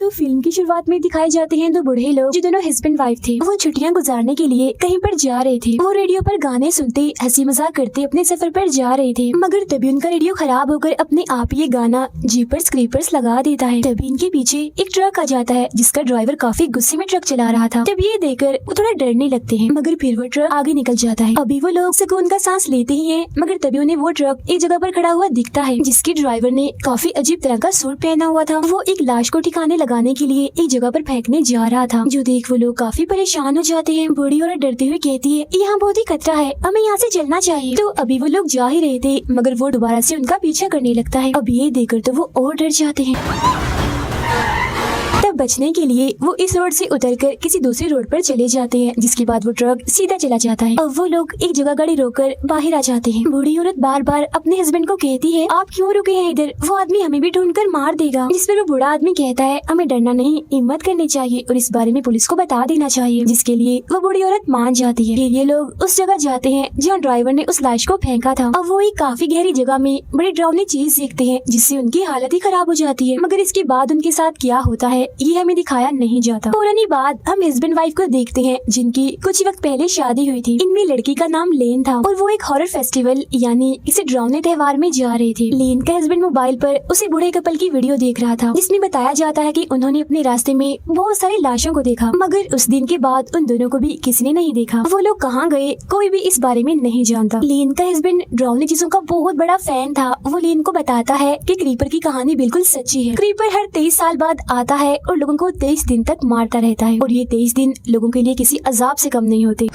तो फिल्म की शुरुआत में दिखाए जाते हैं दो बूढ़े लोग जो दोनों हस्बैंड वाइफ थे। वो छुट्टियां गुजारने के लिए कहीं पर जा रहे थे। वो रेडियो पर गाने सुनते हंसी मजाक करते अपने सफर पर जा रहे थे, मगर तभी उनका रेडियो खराब होकर अपने आप ये गाना जीपर्स क्रीपर्स लगा देता है। तभी इनके पीछे एक ट्रक आ जाता है जिसका ड्राइवर काफी गुस्से में ट्रक चला रहा था। तभी ये देखकर वो थोड़ा डरने लगते हैं, मगर फिर वो ट्रक आगे निकल जाता है। अभी वो लोग सुकून का सांस लेते ही हैं, मगर तभी उन्हें वो ट्रक एक जगह पर खड़ा हुआ दिखता है जिसके ड्राइवर ने काफी अजीब तरह का सूट पहना हुआ था। वो एक लाश को ठिकाने लगाने के लिए एक जगह पर फेंकने जा रहा था, जो देख वो लोग काफी परेशान हो जाते हैं। बूढ़ी औरत डरते हुए कहती है यहाँ बहुत ही खतरा है, हमें यहाँ से चलना चाहिए। तो अभी वो लोग जा ही रहे थे, मगर वो दोबारा से उनका पीछा करने लगता है। अब ये देखकर तो वो और डर जाते हैं। तब बचने के लिए वो इस रोड से उतरकर किसी दूसरी रोड पर चले जाते हैं, जिसके बाद वो ट्रक सीधा चला जाता है। अब वो लोग एक जगह गाड़ी रोककर बाहर आ जाते हैं। बूढ़ी औरत बार बार अपने हस्बैंड को कहती है आप क्यों रुके हैं इधर, वो आदमी हमें भी ढूंढकर मार देगा। जिस पर वो बूढ़ा आदमी कहता है हमें डरना नहीं, हिम्मत करनी चाहिए और इस बारे में पुलिस को बता देना चाहिए, जिसके लिए वो बूढ़ी औरत मान जाती है। फिर ये लोग उस जगह जाते हैं जहाँ ड्राइवर ने उस लाश को फेंका था। अब वो एक काफी गहरी जगह में बड़ी डरावनी चीज देखते हैं जिससे उनकी हालत ही खराब हो जाती है, मगर इसके बाद उनके साथ क्या होता है ये हमें दिखाया नहीं जाता। पुरानी बात हम हस्बैंड वाइफ को देखते हैं जिनकी कुछ ही वक्त पहले शादी हुई थी। इनमें लड़की का नाम लेन था और वो एक हॉरर फेस्टिवल यानी किसी डरावने त्योहार में जा रहे थे। लेन का हस्बैंड मोबाइल पर उसी बूढ़े कपल की वीडियो देख रहा था जिसमें बताया जाता है कि उन्होंने अपने रास्ते में बहुत सारी लाशों को देखा, मगर उस दिन के बाद उन दोनों को भी किसी ने नहीं देखा। वो लोग कहाँ गए कोई भी इस बारे में नहीं जानता। लेन का हस्बैंड डरावनी चीजों का बहुत बड़ा फैन था। वो लेन को बताता है कि क्रीपर की कहानी बिल्कुल सच्ची है। क्रीपर हर 23 साल बाद आता है और लोगों को 23 दिन तक मारता रहता है और ये 23 दिन लोगों के लिए किसी अजाब से कम नहीं होते,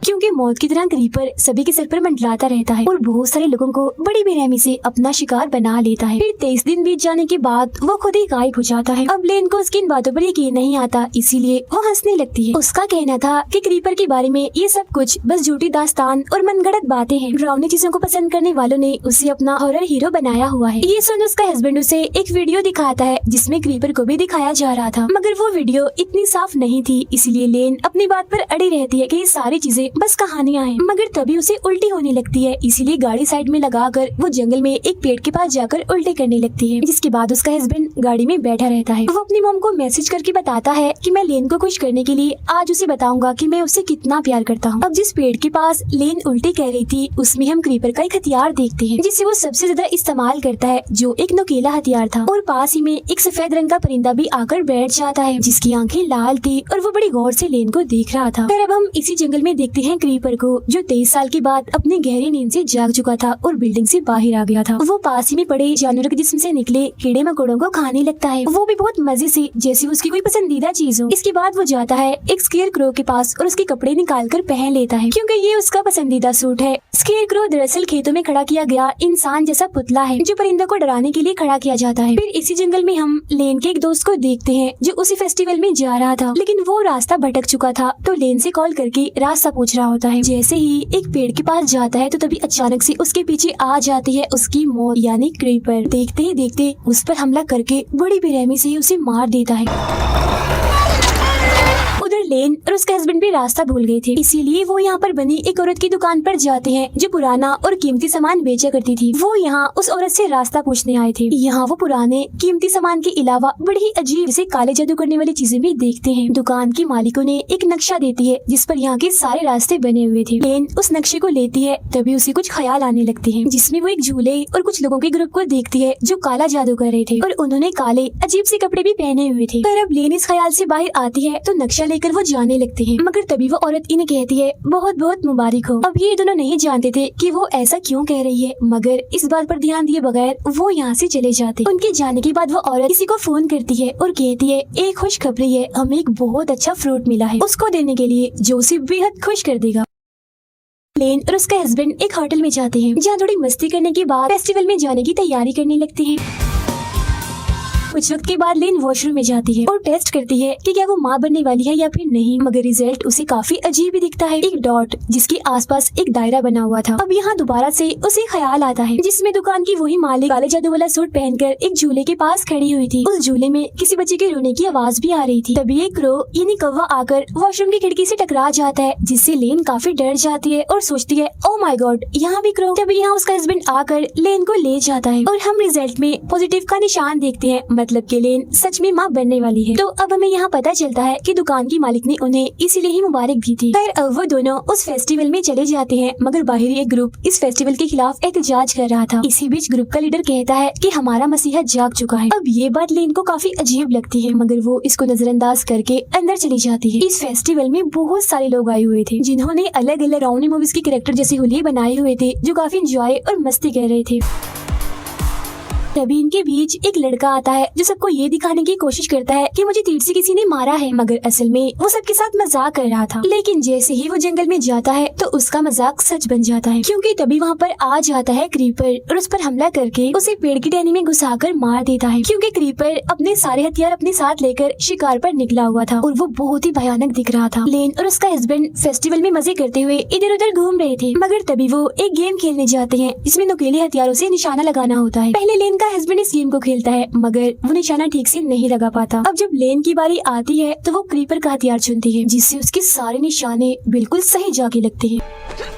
क्योंकि मौत की तरह क्रीपर सभी के सर पर मंडलाता रहता है और बहुत सारे लोगों को बड़ी बेरहमी से अपना शिकार बना लेता है। फिर 23 दिन बीत जाने के बाद वो खुद ही गायब हो जाता है। अब लेन को उसकी इन बातों पर यकीन नहीं आता, इसीलिए वो हंसने लगती है। उसका कहना था कि क्रीपर के बारे में ये सब कुछ बस झूठी दास्तान और मनगढ़ंत बातें हैं। डरावनी चीजों को पसंद करने वालों ने उसे अपना हॉरर हीरो बनाया हुआ है। ये सुन उसका हस्बैंड उसे एक वीडियो दिखाता है जिसमें क्रीपर को भी दिखाया जा रहा था, मगर वो वीडियो इतनी साफ नहीं थी, इसलिए लेन अपनी बात पर अड़ी रहती है कि ये सारी चीजें बस कहानियां हैं। मगर तभी उसे उल्टी होने लगती है, इसीलिए गाड़ी साइड में लगाकर वो जंगल में एक पेड़ के पास जाकर उल्टी करने लगती है। जिसके बाद उसका हस्बैंड गाड़ी में बैठा रहता है। वो अपनी मॉम को मैसेज करके बताता है कि मैं लेन को खुश करने के लिए आज उसे बताऊंगा कि मैं उसे कितना प्यार करता हूँ। अब जिस पेड़ के पास लेन उल्टी कह रही थी उसमें हम क्रीपर का एक हथियार देखते हैं जिसे वो सबसे ज्यादा इस्तेमाल करता है, जो एक नुकीला हथियार था। और पास ही में एक सफेद रंग का परिंदा भी आकर बैठ जाता है जिसकी आंखें लाल थी और वो बड़ी गौर से लेन को देख रहा था। फिर अब हम इसी जंगल में देखते हैं क्रीपर को, जो 23 साल के बाद अपनी गहरी नींद से जाग चुका था और बिल्डिंग से बाहर आ गया था। वो पास ही में पड़े जानवरों के जिस्म से निकले कीड़े मकोड़ों को खाने लगता है, वो भी बहुत मजे से जैसे उसकी कोई पसंदीदा चीज हो। इसके बाद वो जाता है एक स्केयर क्रो के पास और उसके कपड़े निकाल कर पहन लेता है क्योंकि ये उसका पसंदीदा सूट है। स्केयर क्रो दरअसल खेतों में खड़ा किया गया इंसान जैसा पुतला है जो परिंदों को डराने के लिए खड़ा किया जाता है। फिर इसी जंगल में हम लेन के एक दोस्त को देखते हैं जो उसी फेस्टिवल में जा रहा था, लेकिन वो रास्ता भटक चुका था तो लेन से कॉल करके रास्ता पूछ रहा होता है। जैसे ही एक पेड़ के पास जाता है तो तभी अचानक से उसके पीछे आ जाती है उसकी मौत यानी क्रीपर। देखते ही देखते उस पर हमला करके बड़ी बेरहमी से उसे मार देता है। उधर लेन और उसका हस्बैंड भी रास्ता भूल गए थे, इसीलिए वो यहाँ पर बनी एक औरत की दुकान पर जाते हैं जो पुराना और कीमती सामान बेचा करती थी। वो यहाँ उस औरत से रास्ता पूछने आए थे। यहाँ वो पुराने कीमती सामान के अलावा बड़ी ही अजीब जैसे काले जादू करने वाली चीजें भी देखते हैं। दुकान की मालिकों ने एक नक्शा देती है जिस पर यहाँ के सारे रास्ते बने हुए थे। लेन उस नक्शे को लेती है, तभी उसे कुछ ख्याल आने लगते हैं जिसमें वो एक झूले और कुछ लोगों के ग्रुप को देखती है जो काला जादू कर रहे थे और उन्होंने काले अजीब से कपड़े भी पहने हुए थे। पर अब लेन इस ख्याल से बाहर आती है तो नक्शा लेकर वो जाने लगते हैं, मगर तभी वो औरत इन्हें कहती है बहुत बहुत मुबारक हो। अब ये दोनों नहीं जानते थे कि वो ऐसा क्यों कह रही है, मगर इस बात पर ध्यान दिए बगैर वो यहाँ से चले जाते। उनके जाने के बाद वो औरत किसी को फोन करती है और कहती है एक खुशखबरी है, हमें एक बहुत अच्छा फ्रूट मिला है उसको देने के लिए जो उसे बेहद खुश कर देगा। लेन और उसका हस्बैंड एक होटल में जाते हैं जहाँ थोड़ी मस्ती करने के बाद फेस्टिवल में जाने की तैयारी करने लगते हैं। कुछ वक्त के बाद लेन वॉशरूम में जाती है और टेस्ट करती है कि क्या वो माँ बनने वाली है या फिर नहीं, मगर रिजल्ट उसे काफी अजीब ही दिखता है। एक डॉट जिसके आसपास एक दायरा बना हुआ था। अब यहाँ दोबारा से उसे ख्याल आता है जिसमें दुकान की वही मालिक काले जादू वाला सूट पहनकर एक झूले के पास खड़ी हुई थी। उस झूले में किसी बच्चे के रोने की आवाज भी आ रही थी। तभी एक क्रो यानी कौवा आकर वॉशरूम की खिड़की से टकरा जाता है जिससे लेन काफी डर जाती है और सोचती है ओ माय गॉड यहाँ भी क्रो। तभी यहाँ उसका हस्बैंड आकर लेन को ले जाता है और हम रिजल्ट में पॉजिटिव का निशान देखते हैं, मतलब कि लेन सच में माँ बनने वाली है। तो अब हमें यहाँ पता चलता है कि दुकान की मालिक ने उन्हें इसीलिए ही मुबारक दी थी। खैर अब वो दोनों उस फेस्टिवल में चले जाते हैं, मगर बाहरी एक ग्रुप इस फेस्टिवल के खिलाफ एहतजाज कर रहा था। इसी बीच ग्रुप का लीडर कहता है कि हमारा मसीहा जाग चुका है। अब ये बात लेन को काफी अजीब लगती है, मगर वो इसको नजरअंदाज करके अंदर चली जाती है। इस फेस्टिवल में बहुत सारे लोग आए हुए थे जिन्होंने अलग अलग डरावनी मूवीज के कैरेक्टर जैसे हुलिये बनाए हुए थे, जो काफी एंजॉय और मस्ती कर रहे थे। तभी इनके बीच एक लड़का आता है जो सबको ये दिखाने की कोशिश करता है कि मुझे तीर से किसी ने मारा है, मगर असल में वो सबके साथ मजाक कर रहा था। लेकिन जैसे ही वो जंगल में जाता है तो उसका मजाक सच बन जाता है, क्योंकि तभी वहाँ पर आ जाता है क्रीपर और उस पर हमला करके उसे पेड़ की टहनी में घुसाकर मार देता है। क्योंकि क्रीपर अपने सारे हथियार अपने साथ लेकर शिकार पर निकला हुआ था और वो बहुत ही भयानक दिख रहा था। लेन और उसका हस्बैंड फेस्टिवल में मजे करते हुए इधर उधर घूम रहे थे, मगर तभी वो एक गेम खेलने जाते हैं जिसमें नुकीले हथियारों से निशाना लगाना होता है। पहले लेन हस्बैंड इस गेम को खेलता है, मगर वो निशाना ठीक से नहीं लगा पाता। अब जब लेन की बारी आती है तो वो क्रीपर का हथियार चुनती है, जिससे उसके सारे निशाने बिल्कुल सही जाके लगते हैं।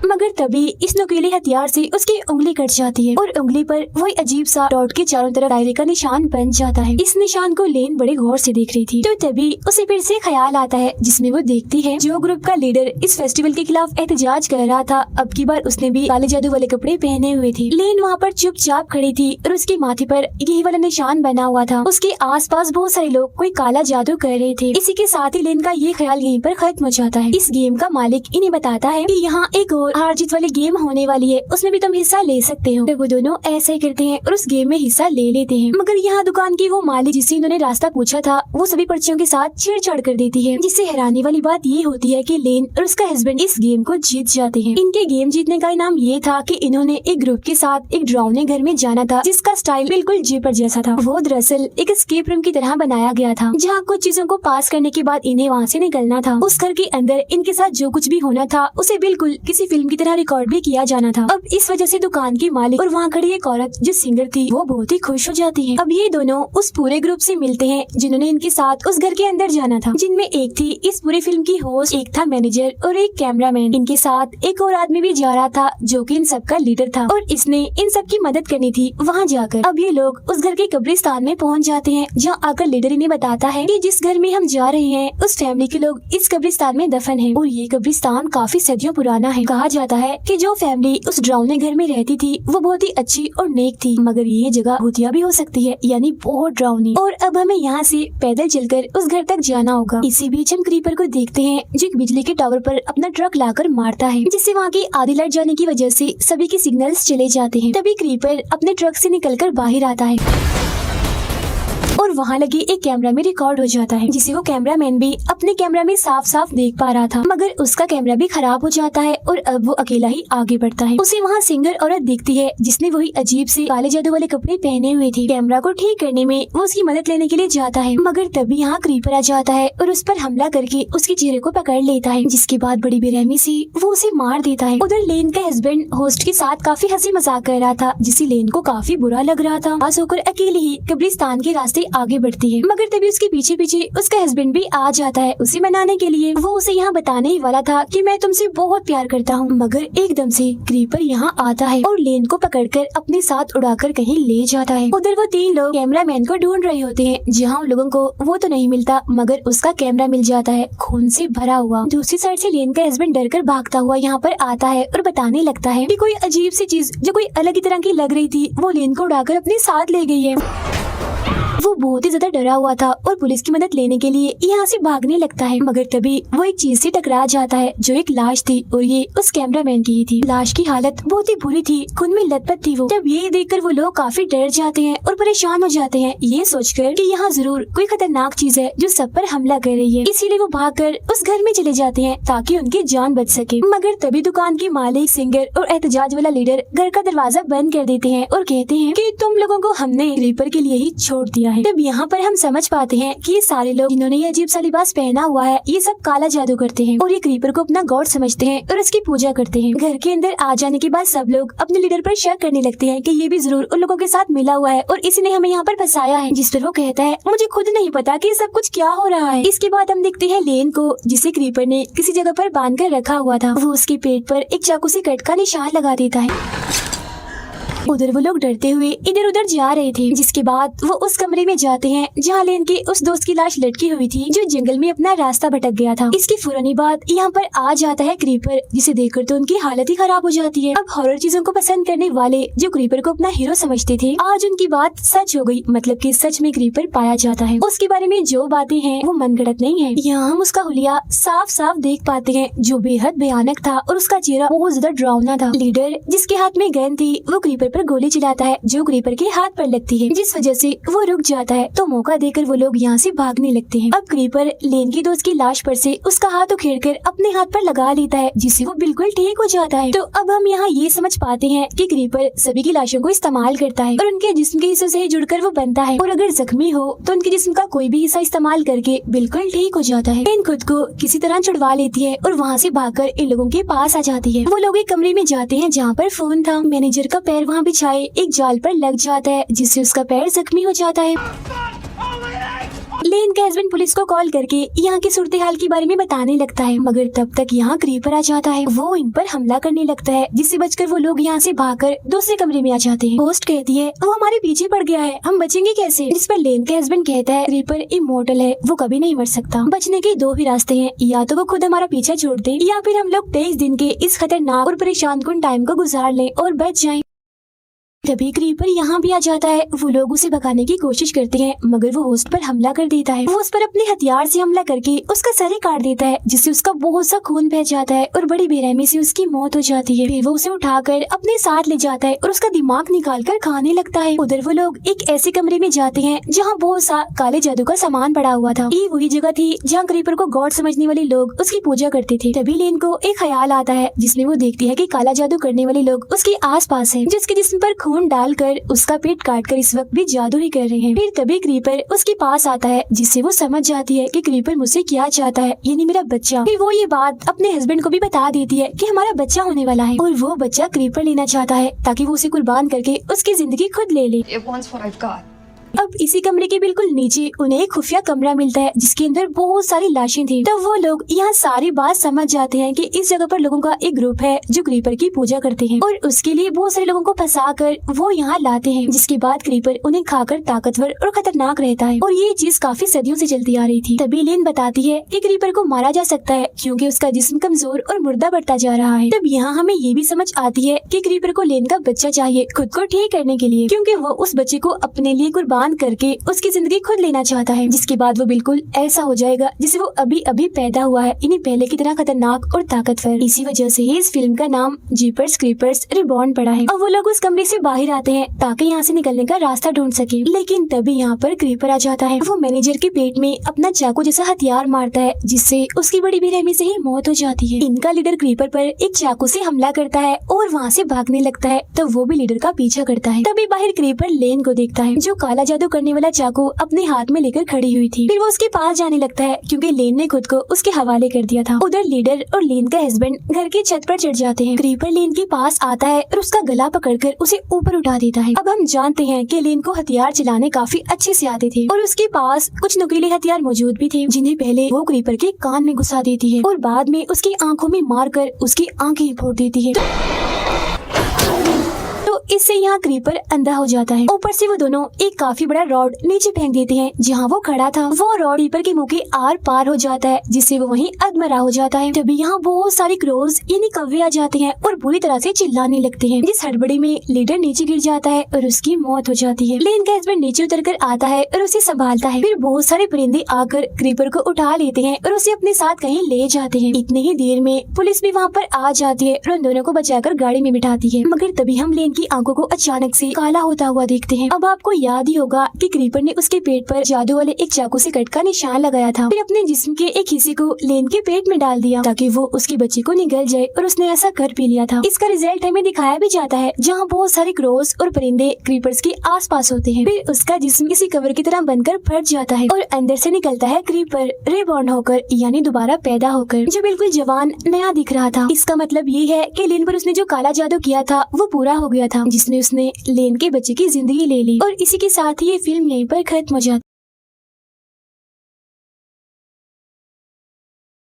मगर तभी इस नुकीले हथियार से उसकी उंगली कट जाती है और उंगली पर वही अजीब सा डॉट के चारों तरफ दायरे का निशान बन जाता है। इस निशान को लेन बड़े गौर से देख रही थी, तो तभी उसे फिर से ख्याल आता है, जिसमें वो देखती है जो ग्रुप का लीडर इस फेस्टिवल के खिलाफ एहतजाज कर रहा था, अब की बार उसने भी काले जादू वाले कपड़े पहने हुए थे। लेन वहाँ पर चुपचाप खड़ी थी और उसके माथे पर यही वाला निशान बना हुआ था। उसके आसपास बहुत सारे लोग कोई काला जादू कर रहे थे। इसी के साथ ही लेन का ये ख्याल यहीं पर खत्म हो जाता है। इस गेम का मालिक इन्हें बताता है कि यहाँ एक और हार जीत वाली गेम होने वाली है, उसमें भी तुम हिस्सा ले सकते हो। तो वो दोनों ऐसा ही करते हैं और उस गेम में हिस्सा ले लेते हैं। मगर यहाँ दुकान की वो मालिक जिससे इन्होंने रास्ता पूछा था, वो सभी पर्चियों के साथ छेड़छाड़ कर देती है। जिससे हैरानी वाली बात ये होती है कि लेन और उसका हस्बैंड इस गेम को जीत जाते हैं। इनके गेम जीतने का इनाम ये था कि इन्होंने एक ग्रुप के साथ एक डरावने घर में जाना था, जिसका स्टाइल बिल्कुल जेपर जैसा था। वो दरअसल एक एस्केप रूम की तरह बनाया गया था, जहाँ कुछ चीजों को पास करने के बाद इन्हें वहाँ से निकलना था। उस घर के अंदर इनके साथ जो कुछ भी होना था उसे बिल्कुल किसी फिल्म की तरह रिकॉर्ड भी किया जाना था। अब इस वजह से दुकान की मालिक और वहाँ खड़ी एक औरत जो सिंगर थी, वो बहुत ही खुश हो जाती है। अब ये दोनों उस पूरे ग्रुप से मिलते हैं जिन्होंने इनके साथ उस घर के अंदर जाना था, जिनमें एक थी इस पूरी फिल्म की होस्ट, एक था मैनेजर और एक कैमरामैन। इनके साथ एक और आदमी भी जा रहा था जो कि इन सबका लीडर था और इसने इन सब की मदद करनी थी वहाँ जाकर। अब ये लोग उस घर के कब्रिस्तान में पहुँच जाते हैं, जहाँ आकर लीडर इन्हें बताता है कि जिस घर में हम जा रहे हैं उस फैमिली के लोग इस कब्रिस्तान में दफन है और ये कब्रिस्तान काफी सदियों पुराना है। कहा जाता है कि जो फैमिली उस डरावने घर में रहती थी वो बहुत ही अच्छी और नेक थी, मगर ये जगह भूतिया भी हो सकती है, यानी बहुत डरावनी। और अब हमें यहाँ से पैदल चलकर उस घर तक जाना होगा। इसी बीच हम क्रीपर को देखते हैं जो एक बिजली के टावर पर अपना ट्रक लाकर मारता है, जिससे वहाँ की आधी लाइट जाने की वजह से सभी के सिग्नल्स चले जाते हैं। तभी क्रीपर अपने ट्रक से निकलकर बाहर आता है और वहाँ लगे एक कैमरा में रिकॉर्ड हो जाता है, जिसे वो कैमरामैन भी अपने कैमरा में साफ साफ देख पा रहा था। मगर उसका कैमरा भी खराब हो जाता है और अब वो अकेला ही आगे बढ़ता है। उसे वहाँ सिंगर औरत दिखती है जिसने वही अजीब से काले जादू वाले कपड़े पहने हुए थे। कैमरा को ठीक करने में वो उसकी मदद लेने के लिए जाता है, मगर तभी यहाँ क्रीपर आ जाता है और उस पर हमला करके उसके चेहरे को पकड़ लेता है, जिसके बाद बड़ी बेरहमी से वो उसे मार देता है। उधर लेन का हस्बैंड होस्ट के साथ काफी हंसी मजाक कर रहा था, जिससे लेन को काफी बुरा लग रहा था। पास होकर अकेले ही कब्रिस्तान के रास्ते आगे बढ़ती है, मगर तभी उसके पीछे पीछे उसका हस्बैंड भी आ जाता है उसे मनाने के लिए। वो उसे यहाँ बताने ही वाला था कि मैं तुमसे बहुत प्यार करता हूँ, मगर एकदम से क्रीपर यहाँ आता है और लेन को पकड़कर अपने साथ उड़ाकर कहीं ले जाता है। उधर वो तीन लोग कैमरामैन को ढूंढ रहे होते हैं, जहाँ उन लोगों को वो तो नहीं मिलता, मगर उसका कैमरा मिल जाता है खून से भरा हुआ। दूसरी साइड से लेन का हस्बैंड डरकर भागता हुआ यहाँ पर आता है और बताने लगता है कि कोई अजीब सी चीज जो कोई अलग ही तरह की लग रही थी वो लेन को उड़ाकर अपने साथ ले गई है। वो बहुत ही ज्यादा डरा हुआ था और पुलिस की मदद लेने के लिए यहाँ से भागने लगता है, मगर तभी वो एक चीज से टकरा जाता है जो एक लाश थी और ये उस कैमरामैन की ही थी। लाश की हालत बहुत ही बुरी थी, खून में लथपथ थी वो। तब ये देखकर वो लोग काफी डर जाते हैं और परेशान हो जाते हैं, ये सोचकर कि यहाँ जरूर कोई खतरनाक चीज है जो सब पर हमला कर रही है। इसीलिए वो भागकर उस घर में चले जाते हैं ताकि उनकी जान बच सके। मगर तभी दुकान के मालिक, सिंगर और एहतजाज वाला लीडर घर का दरवाजा बंद कर देते हैं और कहते हैं कि तुम लोगों को हमने क्रीपर के लिए ही छोड़ दिया है। तब यहाँ पर हम समझ पाते हैं कि ये सारे लोग जिन्होंने ये अजीब सा लिबास पहना हुआ है ये सब काला जादू करते हैं और ये क्रीपर को अपना गॉड समझते हैं और उसकी पूजा करते हैं। घर के अंदर आ जाने के बाद सब लोग अपने लीडर पर शक करने लगते हैं कि ये भी जरूर उन लोगों के साथ मिला हुआ है और इसी ने हमें यहाँ पर फंसाया है, जिस पर वो कहता है मुझे खुद नहीं पता कि सब कुछ क्या हो रहा है। इसके बाद हम देखते हैं लेन को, जिसे क्रीपर ने किसी जगह पर बांध कर रखा हुआ था। वो उसके पेट पर एक चाकू से कट का निशान लगा देता है। उधर वो लोग डरते हुए इधर उधर जा रहे थे, जिसके बाद वो उस कमरे में जाते हैं जहाँ लेन के उस दोस्त की लाश लटकी हुई थी जो जंगल में अपना रास्ता भटक गया था। इसकी फौरनी बाद यहाँ पर आ जाता है क्रीपर, जिसे देखकर तो उनकी हालत ही खराब हो जाती है। अब हॉरर चीजों को पसंद करने वाले जो क्रीपर को अपना हीरो समझते थे, आज उनकी बात सच हो गई। मतलब कि सच में क्रीपर पाया जाता है। उसके बारे में जो बातें हैं वो मनगढ़ंत नहीं है। यहाँ हम उसका हुलिया साफ साफ देख पाते हैं जो बेहद भयानक था और उसका चेहरा बहुत ज्यादा डरावना था। लीडर जिसके हाथ में गन थी वो क्रीपर पर गोली चलाता है जो क्रीपर के हाथ पर लगती है, जिस वजह से वो रुक जाता है। तो मौका देकर वो लोग यहाँ से भागने लगते हैं। अब क्रीपर लेन की दोस्त की लाश पर से उसका हाथ उखेड़कर अपने हाथ पर लगा लेता है, जिससे वो बिल्कुल ठीक हो जाता है। तो अब हम यहाँ ये समझ पाते हैं कि क्रीपर सभी की लाशों को इस्तेमाल करता है और उनके जिस्म के हिस्सों से जुड़कर वो बनता है, और अगर जख्मी हो तो उनके जिस्म का कोई भी हिस्सा इस्तेमाल करके बिल्कुल ठीक हो जाता है। लेन खुद को किसी तरह छुड़वा लेती है और वहाँ से भागकर इन लोगों के पास आ जाती है। वो लोग एक कमरे में जाते हैं जहाँ पर फोन था। मैनेजर का पैर वहाँ बिछाए एक जाल पर लग जाता है, जिससे उसका पैर जख्मी हो जाता है। लेन का हस्बैंड पुलिस को कॉल करके यहाँ की सूरत हाल के बारे में बताने लगता है, मगर तब तक यहाँ क्रीपर आ जाता है। वो इन पर हमला करने लगता है, जिससे बचकर वो लोग यहाँ से भागकर दूसरे कमरे में आ जाते हैं। होस्ट कहती है वो हमारे पीछे पड़ गया है, हम बचेंगे कैसे? जिस पर लेन के हस्बैंड कहता है क्रीपर इमोर्टल है, वो कभी नहीं मर सकता। बचने के दो ही रास्ते हैं, या तो वो खुद हमारा पीछा छोड़ दे या फिर हम लोग 23 दिन के इस खतरनाक और परेशान कुन टाइम को गुजार लें और बच जाएं। तभी क्रीपर यहाँ भी आ जाता है। वो लोग उसे भगाने की कोशिश करते हैं, मगर वो होस्ट पर हमला कर देता है। वो उस पर अपने हथियार से हमला करके उसका सर ही काट देता है, जिससे उसका बहुत सा खून बह जाता है और बड़ी बेरहमी से उसकी मौत हो जाती है। फिर वो उसे उठाकर अपने साथ ले जाता है और उसका दिमाग निकाल कर खाने लगता है। उधर वो लोग एक ऐसे कमरे में जाते हैं जहाँ बहुत सा काले जादू का सामान पड़ा हुआ था। ये वही जगह थी जहाँ क्रीपर को गॉड समझने वाले लोग उसकी पूजा करते थे। तभी लेन को एक ख्याल आता है, जिसमें वो देखती है कि काला जादू करने वाले लोग उसके आसपास हैं, जिसके जिस्म पर खून डालकर उसका पेट काटकर इस वक्त भी जादू ही कर रहे हैं। फिर तभी क्रीपर उसके पास आता है, जिससे वो समझ जाती है कि क्रीपर मुझसे क्या चाहता है, यानी मेरा बच्चा। फिर वो ये बात अपने हस्बैंड को भी बता देती है कि हमारा बच्चा होने वाला है और वो बच्चा क्रीपर लेना चाहता है ताकि वो उसे कुर्बान करके उसकी जिंदगी खुद ले ले। अब इसी कमरे के बिल्कुल नीचे उन्हें एक खुफिया कमरा मिलता है, जिसके अंदर बहुत सारी लाशें थी। तब वो लोग यहाँ सारी बात समझ जाते हैं कि इस जगह पर लोगों का एक ग्रुप है जो क्रीपर की पूजा करते हैं और उसके लिए बहुत सारे लोगों को फंसा कर वो यहाँ लाते हैं, जिसके बाद क्रीपर उन्हें खाकर ताकतवर और खतरनाक रहता है। और ये चीज काफी सदियों से चलती आ रही थी। तभी लेन बताती है कि क्रीपर को मारा जा सकता है क्योंकि उसका जिस्म कमजोर और मुर्दा बढ़ता जा रहा है। तब यहाँ हमें ये भी समझ आती है कि क्रीपर को लेन का बच्चा चाहिए खुद को ठीक करने के लिए, क्योंकि वो उस बच्चे को अपने लिए कुर्बान करके उसकी जिंदगी खुद लेना चाहता है, जिसके बाद वो बिल्कुल ऐसा हो जाएगा जिसे वो अभी अभी पैदा हुआ है, इन्हीं पहले की तरह खतरनाक और ताकतवर। इसी वजह से इस फिल्म का नाम जीपर्स क्रीपर्स रिबॉर्न पड़ा है। और वो लोग उस कमरे से बाहर आते हैं ताकि यहाँ से निकलने का रास्ता ढूंढ सके, लेकिन तभी यहाँ पर क्रीपर आ जाता है। वो मैनेजर के पेट में अपना चाकू जैसा हथियार मारता है, जिससे उसकी बड़ी बेरहमी से ही मौत हो जाती है। इनका लीडर क्रीपर पर एक चाकू से हमला करता है और वहाँ से भागने लगता है, तो वो भी लीडर का पीछा करता है। तभी बाहर क्रीपर लेन को देखता है जो काला जादू करने वाला चाकू अपने हाथ में लेकर खड़ी हुई थी। फिर वो उसके पास जाने लगता है क्योंकि लेन ने खुद को उसके हवाले कर दिया था। उधर लीडर और लेन का हस्बैंड घर की छत पर चढ़ जाते हैं। क्रीपर लेन के पास आता है और उसका गला पकड़कर उसे ऊपर उठा देता है। अब हम जानते हैं कि लेन को हथियार चलाने काफी अच्छे से आते थे और उसके पास कुछ नुकीले हथियार मौजूद भी थे, जिन्हें पहले वो क्रीपर के कान में घुसा देती है और बाद में उसकी आंखों में मारकर उसकी आंखें फोड़ देती है। इससे यहाँ क्रीपर अंधा हो जाता है। ऊपर से वो दोनों एक काफी बड़ा रॉड नीचे फेंक देते हैं जहाँ वो खड़ा था। वो रॉड क्रीपर के मुंह के आर पार हो जाता है, जिससे वो वहीं अधमरा हो जाता है। तभी यहाँ बहुत सारे क्रोज यानी कौवे आ जाते हैं और बुरी तरह से चिल्लाने लगते हैं, जिस हड़बड़ी में लीडर नीचे गिर जाता है और उसकी मौत हो जाती है। लेन का हस्बैंड नीचे उतर कर आता है और उसे संभालता है। फिर बहुत सारे परिंदे आकर क्रीपर को उठा लेते हैं और उसे अपने साथ कहीं ले जाते हैं। इतनी ही देर में पुलिस भी वहाँ पर आ जाती है और उन दोनों को बचाकर गाड़ी में बिठाती है, मगर तभी हम लेन की आंखों को अचानक से काला होता हुआ देखते हैं। अब आपको याद ही होगा कि क्रीपर ने उसके पेट पर जादू वाले एक चाकू से कट का निशान लगाया था, फिर अपने जिस्म के एक हिस्से को लेन के पेट में डाल दिया ताकि वो उसके बच्चे को निगल जाए, और उसने ऐसा कर भी लिया था। इसका रिजल्ट हमें दिखाया भी जाता है जहाँ बहुत सारे क्रोस और परिंदे क्रीपर्स के आसपास होते हैं। फिर उसका जिस्म किसी कवर की तरह बनकर फट जाता है और अंदर से निकलता है क्रीपर रिबॉर्न होकर, यानी दोबारा पैदा होकर, जो बिल्कुल जवान नया दिख रहा था। इसका मतलब ये है कि लेन पर उसने जो काला जादू किया था वो पूरा हो गया था, जिसमें उसने लेन के बच्चे की जिंदगी ले ली। और इसी के साथ ही ये फिल्म यहीं पर खत्म हो जाती है।